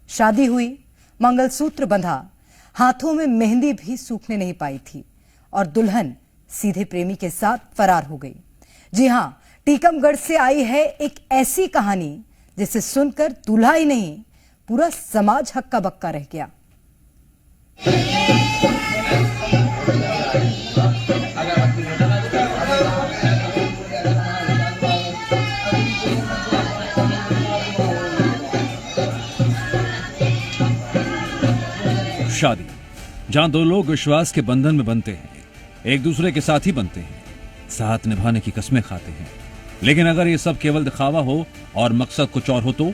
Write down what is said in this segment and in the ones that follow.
शादी हुई, मंगलसूत्र बंधा, हाथों में मेहंदी भी सूखने नहीं पाई थी और दुल्हन सीधे प्रेमी के साथ फरार हो गई। जी हां, टीकमगढ़ से आई है एक ऐसी कहानी जिसे सुनकर दूल्हा ही नहीं, पूरा समाज हक्का बक्का रह गया। शादी, जहां दो लोग विश्वास के बंधन में बनते हैं, एक दूसरे के साथ ही बनते हैं, साथ निभाने की कस्में खाते हैं। लेकिन अगर ये सब केवल दिखावा हो और मकसद कुछ और हो तो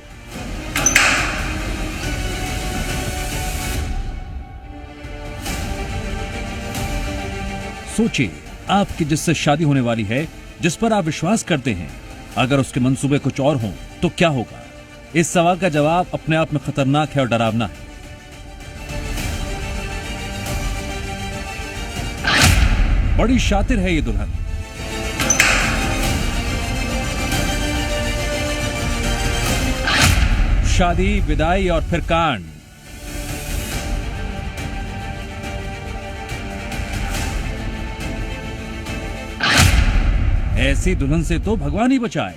सोचिए, आपकी जिससे शादी होने वाली है, जिस पर आप विश्वास करते हैं, अगर उसके मंसूबे कुछ और हों तो क्या होगा? इस सवाल का जवाब अपने आप में खतरनाक है और डरावना है। बड़ी शातिर है ये दुल्हन। शादी, विदाई और फिर कांड। ऐसी दुल्हन से तो भगवान ही बचाए।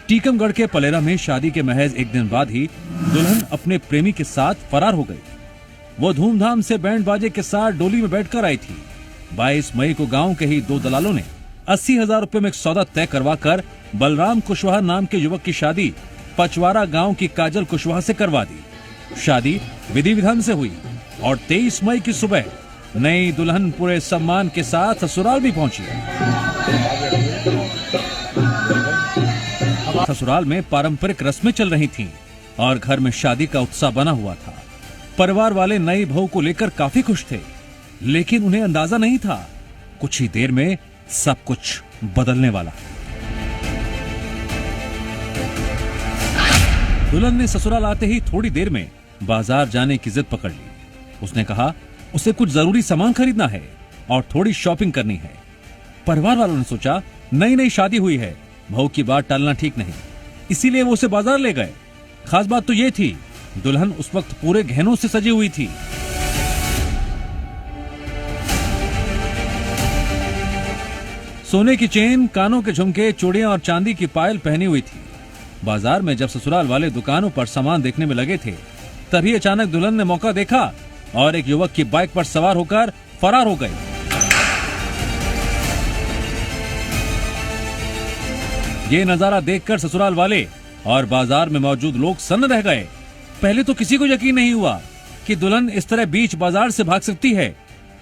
टीकमगढ़ के पलेरा में शादी के महज एक दिन बाद ही दुल्हन अपने प्रेमी के साथ फरार हो गई। वो धूमधाम से बैंड बाजे के साथ डोली में बैठकर आई थी। 22 मई को गांव के ही दो दलालों ने 80,000 रुपए में एक सौदा तय करवाकर बलराम कुशवाहा नाम के युवक की शादी पचवारा गांव की काजल कुशवाहा से करवा दी। शादी विधि विधान से हुई और 23 मई की सुबह नई दुल्हन पूरे सम्मान के साथ ससुराल भी पहुंची। ससुराल में पारंपरिक रस्में चल रही थीं और घर में शादी का उत्साह बना हुआ था। परिवार वाले नई बहू को लेकर काफी खुश थे, लेकिन उन्हें अंदाजा नहीं था कुछ ही देर में सब कुछ बदलने वाला। दुल्हन ने ससुराल आते ही थोड़ी देर में बाजार जाने की जिद पकड़ ली। उसने कहा उसे कुछ जरूरी सामान खरीदना है और थोड़ी शॉपिंग करनी है। परिवार वालों ने सोचा नई नई शादी हुई है, बहू की बात टालना ठीक नहीं, इसीलिए वो उसे बाजार ले गए। खास बात तो ये थी, दुल्हन उस वक्त पूरे गहनों से सजी हुई थी। सोने की चेन, कानों के झुमके, चूड़ियां और चांदी की पायल पहनी हुई थी। बाजार में जब ससुराल वाले दुकानों पर सामान देखने में लगे थे, तभी अचानक दुल्हन ने मौका देखा और एक युवक की बाइक पर सवार होकर फरार हो गई। ये नजारा देखकर ससुराल वाले और बाजार में मौजूद लोग सन्न रह गए। पहले तो किसी को यकीन नहीं हुआ कि दुल्हन इस तरह बीच बाजार से भाग सकती है,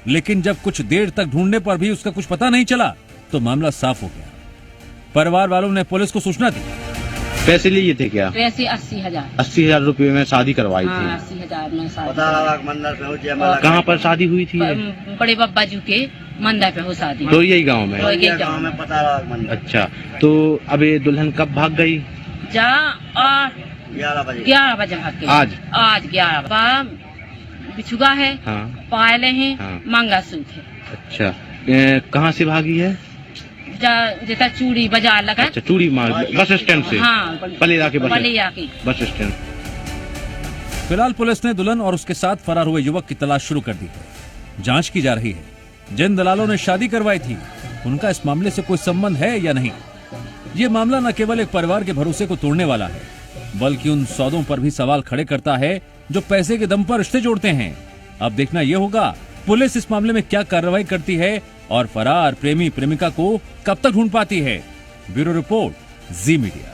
लेकिन जब कुछ देर तक ढूंढने पर भी उसका कुछ पता नहीं चला तो मामला साफ हो गया। परिवार वालों ने पुलिस को सूचना दी। पैसे लिए थे क्या? पैसे 80,000। 80,000 रुपए में शादी करवाई थी। 80,000 में शादी। कहाँ पर शादी हुई थी? बड़े बब्बा जी के मंदिर पे हो शादी। तो यही गांव में? गाँव में पता। अच्छा, तो अब ये दुल्हन कब भाग गई? 11 बजे भाग गई। आज 11 बिछुगा है। हाँ। पायले हैं। हाँ। मंगलसूत्र है। अच्छा, कहाँ से भागी है? जैसा चूड़ी बाजार लगा। अच्छा, चूड़ी बस स्टैंड से? हाँ, पलेरा के बस स्टैंड। फिलहाल पुलिस ने दुल्हन और उसके साथ फरार हुए युवक की तलाश शुरू कर दी है। जांच की जा रही है। जिन दलालों ने शादी करवाई थी, उनका इस मामले से कोई संबंध है या नहीं। ये मामला न केवल एक परिवार के भरोसे को तोड़ने वाला है, बल्कि उन सौदों पर भी सवाल खड़े करता है जो पैसे के दम पर रिश्ते जोड़ते हैं। अब देखना यह होगा पुलिस इस मामले में क्या कार्रवाई करती है और फरार प्रेमी प्रेमिका को कब तक ढूंढ पाती है। ब्यूरो रिपोर्ट, जी मीडिया।